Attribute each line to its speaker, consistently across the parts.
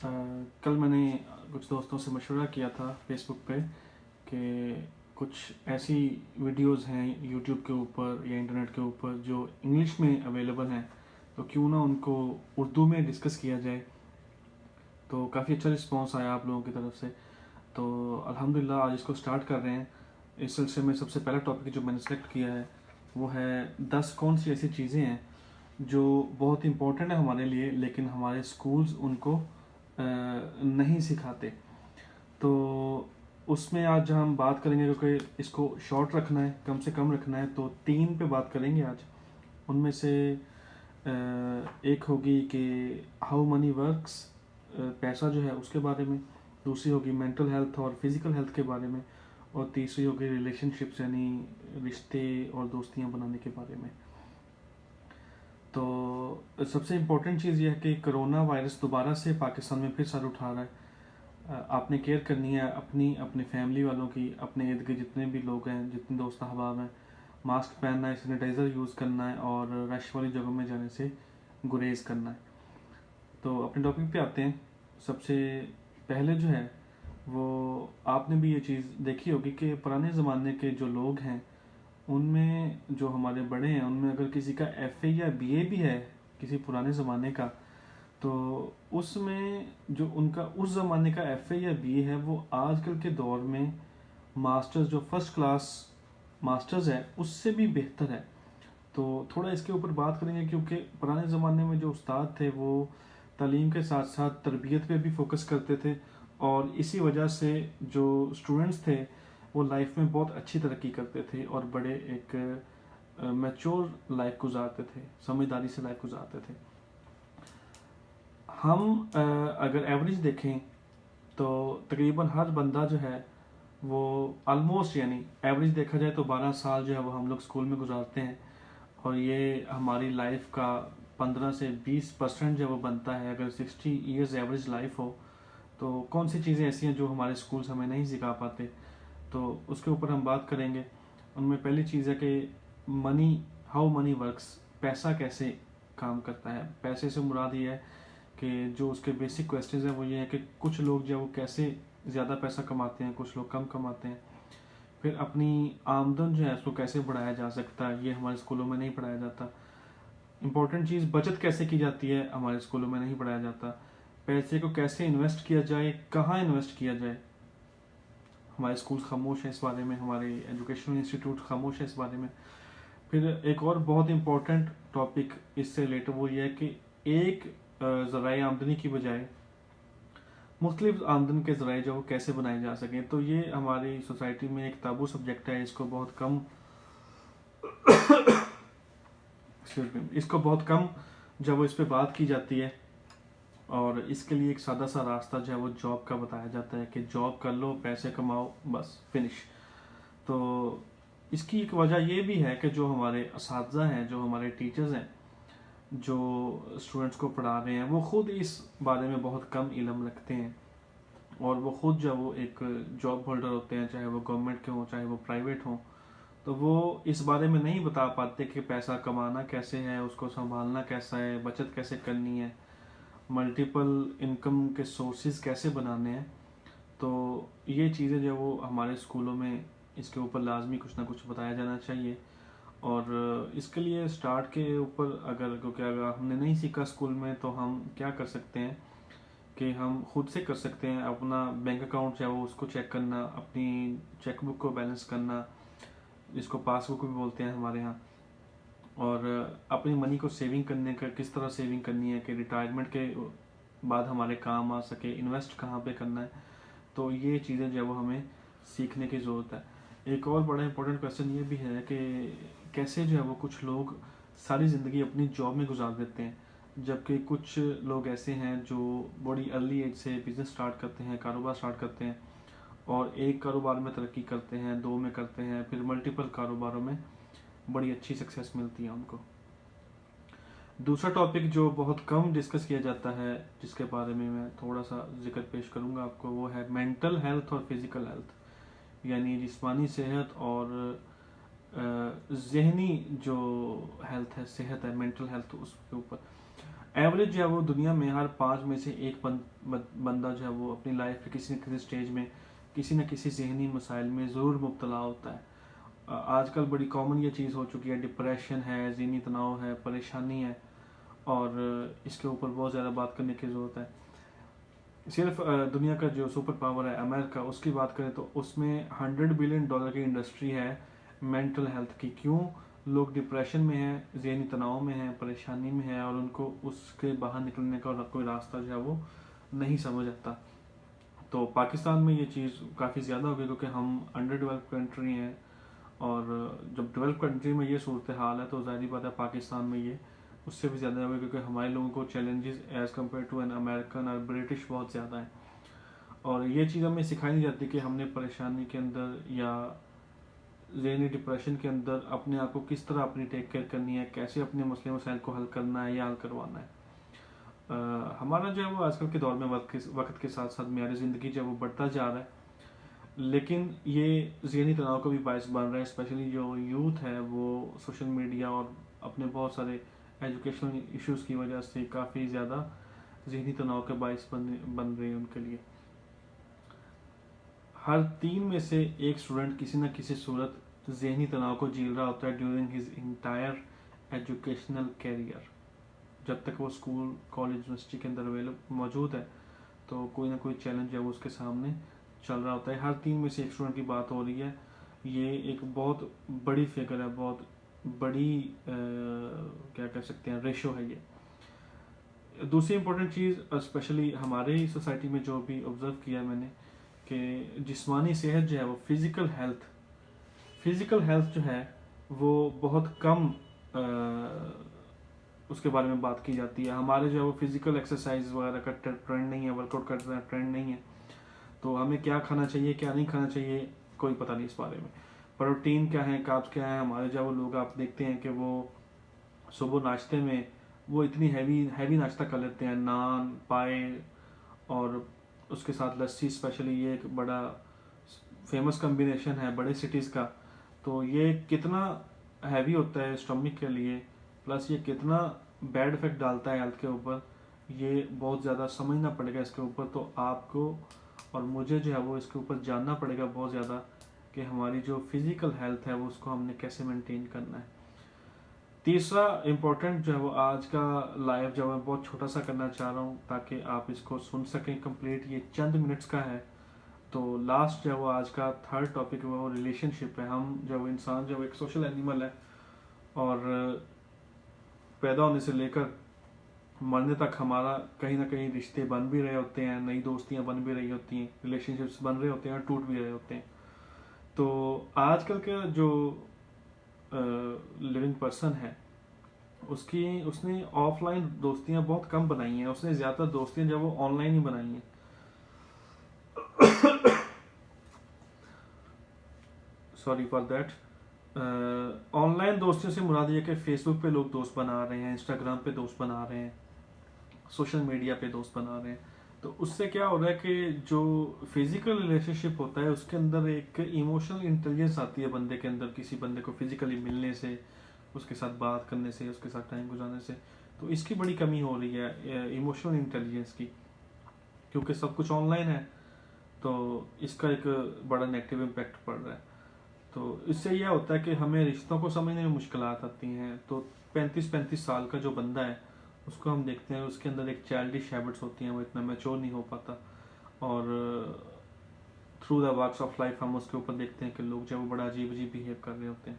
Speaker 1: کل میں نے کچھ دوستوں سے مشورہ کیا تھا فیس بک پہ کہ کچھ ایسی ویڈیوز ہیں یوٹیوب کے اوپر یا انٹرنیٹ کے اوپر جو انگلش میں اویلیبل ہیں، تو کیوں نہ ان کو اردو میں ڈسکس کیا جائے۔ تو کافی اچھا رسپانس آیا آپ لوگوں کی طرف سے، تو الحمدللہ آج اس کو سٹارٹ کر رہے ہیں۔ اس سلسلے میں سب سے پہلا ٹاپک جو میں نے سلیکٹ کیا ہے وہ ہے 10 کون سی ایسی چیزیں ہیں جو بہت امپورٹنٹ ہیں ہمارے لیے لیکن ہمارے سکولز ان کو نہیں سکھاتے۔ تو اس میں آج ہم بات کریں گے، کیونکہ اس کو شارٹ رکھنا ہے، کم سے کم رکھنا ہے، تو 3 پہ بات کریں گے آج۔ ان میں سے ایک ہوگی کہ ہاؤ منی ورکس، پیسہ جو ہے اس کے بارے میں، دوسری ہوگی مینٹل ہیلتھ اور فزیکل ہیلتھ کے بارے میں، اور تیسری ہوگی ریلیشن شپس یعنی رشتے اور دوستیاں بنانے کے بارے میں۔ تو سب سے امپورٹنٹ چیز یہ ہے کہ کرونا وائرس دوبارہ سے پاکستان میں پھر سر اٹھا رہا ہے۔ آپ نے کیئر کرنی ہے اپنی فیملی والوں کی، اپنے ارد گرد جتنے بھی لوگ ہیں، جتنے دوست احباب ہیں، ماسک پہننا ہے، سینیٹائزر یوز کرنا ہے اور رش والی جگہوں میں جانے سے گریز کرنا ہے۔ تو اپنے ٹاپک پہ آتے ہیں۔ سب سے پہلے جو ہے وہ آپ نے بھی یہ چیز دیکھی ہوگی کہ پرانے زمانے کے جو لوگ ہیں ان میں جو ہمارے بڑے ہیں ان میں اگر کسی کا ایف اے یا بی اے بھی ہے کسی پرانے زمانے کا، تو اس میں جو ان کا اس زمانے کا ایف اے یا بی اے ہے وہ آج کل کے دور میں ماسٹرز جو فرسٹ کلاس ماسٹرز ہے اس سے بھی بہتر ہے۔ تو تھوڑا اس کے اوپر بات کریں گے، کیونکہ پرانے زمانے میں جو استاد تھے وہ تعلیم کے ساتھ ساتھ تربیت پہ بھی فوکس کرتے تھے، اور اسی وجہ سے جو اسٹوڈنٹس تھے وہ لائف میں بہت اچھی ترقی کرتے تھے اور بڑے ایک میچور لائف گزارتے تھے، سمجھداری سے لائف گزارتے تھے۔ ہم اگر ایوریج دیکھیں تو تقریباً ہر بندہ جو ہے وہ آلموسٹ، یعنی ایوریج دیکھا جائے تو 12 سال جو ہے وہ ہم لوگ اسکول میں گزارتے ہیں، اور یہ ہماری لائف کا 15 سے 20% جو وہ بنتا ہے۔ اگر 60 ایئرز ایوریج لائف ہو تو کون سی چیزیں ایسی ہیں جو ہمارے اسکولس ہمیں نہیں سکھا پاتے، تو اس کے اوپر ہم بات کریں گے۔ ان میں پہلی چیز ہے کہ ہاؤ منی ورکس، پیسہ کیسے کام کرتا ہے۔ پیسے سے مراد یہ ہے کہ جو اس کے بیسک کویسچنز ہیں وہ یہ ہے کہ کچھ لوگ جو وہ کیسے زیادہ پیسہ کماتے ہیں، کچھ لوگ کم کماتے ہیں۔ پھر اپنی آمدن جو ہے اس کو کیسے بڑھایا جا سکتا ہے، یہ ہمارے اسکولوں میں نہیں پڑھایا جاتا۔ امپورٹنٹ چیز بچت کیسے کی جاتی ہے، ہمارے اسکولوں میں نہیں پڑھایا جاتا۔ پیسے کو کیسے انویسٹ کیا جائے، کہاں انویسٹ کیا جائے، ہمارے اسکول خاموش ہیں اس بارے میں، ہمارے ایجوکیشنل انسٹیٹیوٹ خاموش ہیں اس بارے میں۔ پھر ایک اور بہت امپورٹنٹ ٹاپک اس سے ریلیٹڈ وہ یہ ہے کہ ایک ذرائع آمدنی کی بجائے مختلف آمدن کے ذرائع جو وہ کیسے بنائے جا سکیں۔ تو یہ ہماری سوسائٹی میں ایک تابو سبجیکٹ ہے، اس کو بہت کم جب وہ اس پہ بات کی جاتی ہے، اور اس کے لیے ایک سادہ سا راستہ جو ہے وہ جاب کا بتایا جاتا ہے کہ جاب کر لو، پیسے کماؤ، بس فنش۔ تو اس کی ایک وجہ یہ بھی ہے کہ جو ہمارے اساتذہ ہیں، جو ہمارے ٹیچرز ہیں، جو اسٹوڈنٹس کو پڑھا رہے ہیں، وہ خود اس بارے میں بہت کم علم رکھتے ہیں، اور وہ خود جو وہ ایک جاب ہولڈر ہوتے ہیں، چاہے وہ گورنمنٹ کے ہوں چاہے وہ پرائیویٹ ہوں، تو وہ اس بارے میں نہیں بتا پاتے کہ پیسہ کمانا کیسے ہے، اس کو سنبھالنا کیسا ہے، بچت کیسے کرنی ہے، ملٹیپل انکم کے سورسز کیسے بنانے ہیں۔ تو یہ چیزیں جو وہ ہمارے اسکولوں میں اس کے اوپر لازمی کچھ نہ کچھ بتایا جانا چاہیے۔ اور اس کے لیے سٹارٹ کے اوپر کیونکہ اگر ہم نے نہیں سیکھا اسکول میں تو ہم کیا کر سکتے ہیں کہ ہم خود سے کر سکتے ہیں۔ اپنا بینک اکاؤنٹ جو ہے وہ اس کو چیک کرنا، اپنی چیک بک کو بیلنس کرنا، جس کو پاس بک بھی بولتے ہیں ہمارے ہاں، اور اپنی منی کو سیونگ کرنے کا کس طرح سیونگ کرنی ہے کہ ریٹائرمنٹ کے بعد ہمارے کام آ سکے، انویسٹ کہاں پہ کرنا ہے۔ تو یہ چیزیں جو ہے وہ ہمیں سیکھنے کی ضرورت ہے۔ ایک اور بڑا امپورٹنٹ کویسچن یہ بھی ہے کہ کیسے جو ہے وہ کچھ لوگ ساری زندگی اپنی جاب میں گزار دیتے ہیں، جبکہ کچھ لوگ ایسے ہیں جو بڑی ارلی ایج سے بزنس سٹارٹ کرتے ہیں، کاروبار سٹارٹ کرتے ہیں، اور ایک کاروبار میں ترقی کرتے ہیں، 2 میں کرتے ہیں، پھر ملٹیپل کاروباروں میں بڑی اچھی سکسیس ملتی ہے ان کو۔ دوسرا ٹاپک جو بہت کم ڈسکس کیا جاتا ہے، جس کے بارے میں میں تھوڑا سا ذکر پیش کروں گا آپ کو، وہ ہے مینٹل ہیلتھ اور فزیکل ہیلتھ، یعنی جسمانی صحت اور ذہنی جو ہیلتھ ہے، صحت ہے، مینٹل ہیلتھ، اس کے اوپر ایوریج جو ہے وہ دنیا میں ہر 5 میں سے ایک بندہ جو ہے وہ اپنی لائف کے کسی نہ کسی سٹیج میں کسی نہ کسی ذہنی مسائل میں ضرور مبتلا ہوتا ہے. آج کل بڑی کامن یہ چیز ہو چکی ہے، ڈپریشن ہے، ذہنی تناؤ ہے، پریشانی ہے، اور اس کے اوپر بہت زیادہ بات کرنے کی ضرورت ہے. صرف دنیا کا جو سپر پاور ہے امریکہ، اس کی بات کریں تو اس میں $100 بلین کی انڈسٹری ہے مینٹل ہیلتھ کی. کیوں؟ لوگ ڈپریشن میں ہیں، ذہنی تناؤ میں ہیں، پریشانی میں ہیں، اور ان کو اس کے باہر نکلنے کا کوئی راستہ جو ہے وہ نہیں سمجھ آتا. تو پاکستان میں یہ چیز کافی زیادہ ہوگی کیونکہ ہم انڈر ڈیولپ کنٹری ہیں، اور جب ڈیولپ کنٹری میں یہ صورتحال ہے تو ظاہری بات ہے پاکستان میں یہ اس سے بھی زیادہ ہوگا، کیونکہ ہمارے لوگوں کو challenges as compared to an American اور برٹش بہت زیادہ ہیں. اور یہ چیز ہمیں سکھائی نہیں جاتی کہ ہم نے پریشانی کے اندر یا ذہنی ڈپریشن کے اندر اپنے آپ کو کس طرح اپنی ٹیک کیئر کرنی ہے، کیسے اپنے مسئلے مسائل کو حل کرنا ہے یا حل کروانا ہے. ہمارا جو ہے وہ آج کل کے دور میں وقت کے ساتھ ساتھ معیار زندگی جو ہے وہ بڑھتا جا رہا ہے، لیکن یہ ذہنی تناؤ کا بھی باعث بن رہا ہے. اسپیشلی جو یوتھ ہے وہ سوشل میڈیا اور اپنے بہت سارے ایجوکیشنل ایشوز کی وجہ سے کافی زیادہ ذہنی تناؤ کے باعث بن رہے ہیں ان کے لیے. ہر 3 میں سے ایک اسٹوڈنٹ کسی نہ کسی صورت ذہنی تناؤ کو جھیل رہا ہوتا ہے during his entire educational career. جب تک وہ اسکول، کالج، یونیورسٹی کے اندر موجود ہے تو کوئی نہ کوئی چیلنج ہے وہ اس کے سامنے چل رہا ہوتا ہے. ہر 3 میں سے ایک اسٹوڈنٹ کی بات ہو رہی ہے. یہ ایک بہت بڑی فگر ہے، بہت بڑی کیا کہہ سکتے ہیں ریشو ہے. یہ دوسری امپورٹنٹ چیز اسپیشلی ہمارے سوسائٹی میں جو بھی آبزرو کیا میں نے کہ جسمانی صحت جو ہے وہ فزیکل ہیلتھ جو ہے وہ بہت کم اس کے بارے میں بات کی جاتی ہے. ہمارے جو ہے وہ فزیکل ایکسرسائز وغیرہ کا ٹرینڈ نہیں ہے، ورک آؤٹ کا ٹرینڈ نہیں ہے. تو ہمیں کیا کھانا چاہیے، کیا نہیں کھانا چاہیے، کوئی پتہ نہیں اس بارے میں. پروٹین کیا ہے، کاربس کیا ہے. ہمارے جو لوگ آپ دیکھتے ہیں کہ وہ صبح ناشتے میں وہ اتنی ہیوی ناشتہ کر لیتے ہیں، نان، پائے، اور اس کے ساتھ لسی. اسپیشلی یہ ایک بڑا فیمس کمبینیشن ہے بڑے سٹیز کا. تو یہ کتنا ہیوی ہوتا ہے اسٹمک کے لیے، پلس یہ کتنا بیڈ افیکٹ ڈالتا ہے ہیلتھ کے اوپر، یہ بہت زیادہ سمجھنا پڑے گا اس کے اوپر. تو آپ کو اور مجھے جو ہے وہ اس کے اوپر جاننا پڑے گا بہت زیادہ کہ ہماری جو فزیکل ہیلتھ ہے وہ اس کو ہم نے کیسے مینٹین کرنا ہے. تیسرا امپورٹنٹ جو ہے وہ آج کا لائیو جو ہے بہت چھوٹا سا کرنا چاہ رہا ہوں تاکہ آپ اس کو سن سکیں کمپلیٹ. یہ چند منٹس کا ہے. تو لاسٹ جو ہے وہ آج کا تھرڈ ٹاپک ہے وہ ریلیشن شپ ہے. ہم جو انسان جو ایک سوشل اینیمل ہے، اور پیدا ہونے سے لے کر مرنے تک ہمارا کہیں نہ کہیں رشتے بن بھی رہے ہوتے ہیں، نئی دوستیاں بن بھی رہی ہوتی ہیں، ریلیشن شپس بن رہے ہوتے ہیں اور ٹوٹ بھی رہے ہوتے ہیں. تو آج کل کا جو لیونگ پرسن ہے اس نے آف لائن دوستیاں بہت کم بنائی ہیں. اس نے زیادہ دوستیاں جو وہ آن لائن ہی بنائی ہیں. Sorry for that. Online دوستیوں سے مراد یہ کہ فیس بک پہ لوگ دوست بنا رہے ہیں، انسٹاگرام پہ دوست بنا رہے ہیں، سوشل میڈیا پہ دوست بنا رہے ہیں. تو اس سے کیا ہو رہا ہے کہ جو فزیکل ریلیشن شپ ہوتا ہے اس کے اندر ایک ایموشنل انٹیلیجنس آتی ہے بندے کے اندر. کسی بندے کو فزیکلی ملنے سے، اس کے ساتھ بات کرنے سے، اس کے ساتھ ٹائم گزارنے سے، تو اس کی بڑی کمی ہو رہی ہے ایموشنل انٹیلیجنس کی، کیونکہ سب کچھ آن لائن ہے. تو اس کا ایک بڑا نیگیٹو امپیکٹ پڑ رہا ہے. تو اس سے یہ ہوتا ہے کہ ہمیں رشتوں کو سمجھنے میں مشکلات آتی ہیں. تو 35 سال کا جو بندہ ہے اس کو ہم دیکھتے ہیں اس کے اندر ایک چائلڈش ہیبٹس ہوتی ہیں، وہ اتنا میچور نہیں ہو پاتا. اور through the walks of life ہم اس کے اوپر دیکھتے ہیں کہ لوگ جو وہ بڑا عجیب بہیو کر رہے ہوتے ہیں.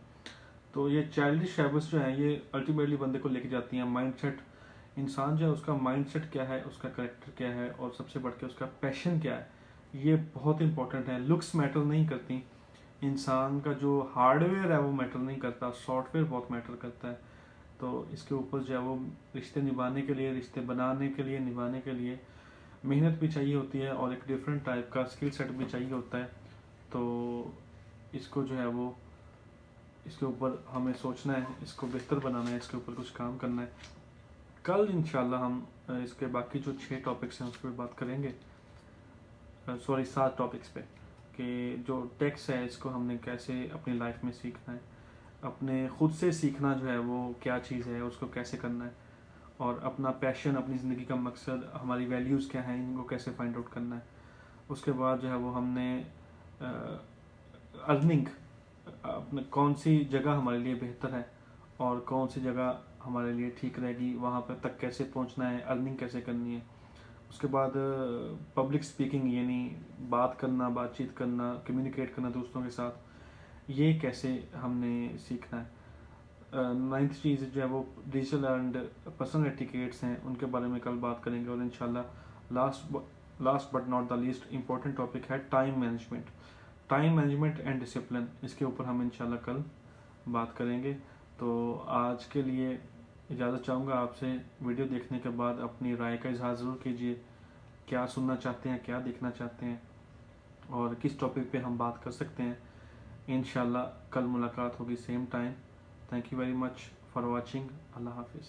Speaker 1: تو یہ چائلڈش ہیبٹس جو ہیں یہ الٹیمیٹلی بندے کو لے کے جاتی ہیں. مائنڈ سیٹ، انسان جو ہے اس کا مائنڈ سیٹ کیا ہے، اس کا کریکٹر کیا ہے، اور سب سے بڑھ کے اس کا پیشن کیا ہے، یہ بہت امپورٹنٹ ہے. لکس میٹر نہیں کرتی. انسان کا جو ہارڈ ویئر ہے وہ میٹر نہیں کرتا، سافٹ ویئر بہت میٹر کرتا ہے. تو اس کے اوپر جو ہے وہ رشتے نبھانے کے لیے، رشتے بنانے کے لیے، نبھانے کے لیے محنت بھی چاہیے ہوتی ہے، اور ایک ڈفرینٹ ٹائپ کا اسکل سیٹ بھی چاہیے ہوتا ہے. تو اس کو جو ہے وہ اس کے اوپر ہمیں سوچنا ہے، اس کو بہتر بنانا ہے، اس کے اوپر کچھ کام کرنا ہے. کل انشاءاللہ ہم اس کے باقی جو 6 ٹاپکس ہیں اس پہ بات کریں گے. 7 ٹاپکس پہ، کہ جو ٹیکس ہے اس کو ہم نے کیسے اپنی لائف میں سیکھنا ہے. اپنے خود سے سیکھنا جو ہے وہ کیا چیز ہے، اس کو کیسے کرنا ہے، اور اپنا پیشن، اپنی زندگی کا مقصد، ہماری ویلیوز کیا ہیں، ان کو کیسے فائنڈ آؤٹ کرنا ہے۔ اس کے بعد جو ہے وہ ہم نے ارننگ، اپنے کون سی جگہ ہمارے لیے بہتر ہے اور کون سی جگہ ہمارے لیے ٹھیک رہے گی، وہاں پہ تک کیسے پہنچنا ہے، ارننگ کیسے کرنی ہے۔ اس کے بعد پبلک سپیکنگ، یعنی بات کرنا، بات چیت کرنا، کمیونیکیٹ کرنا دوستوں کے ساتھ، یہ کیسے ہم نے سیکھنا ہے۔ 9th چیز جو ہے وہ ڈیجیٹل اینڈ پرسنل ایٹیکیٹس ہیں، ان کے بارے میں کل بات کریں گے۔ اور انشاءاللہ last but not the least important topic ہے ٹائم مینجمنٹ اینڈ ڈسپلن، اس کے اوپر ہم انشاءاللہ کل بات کریں گے۔ تو آج کے لیے اجازت چاہوں گا آپ سے۔ ویڈیو دیکھنے کے بعد اپنی رائے کا اظہار ضرور کیجیے، کیا سننا چاہتے ہیں، کیا دیکھنا چاہتے ہیں، اور کس ٹاپک پہ ہم بات کر سکتے ہیں۔ انشاءاللہ کل ملاقات ہوگی same time. Thank you very much for watching. اللہ حافظ۔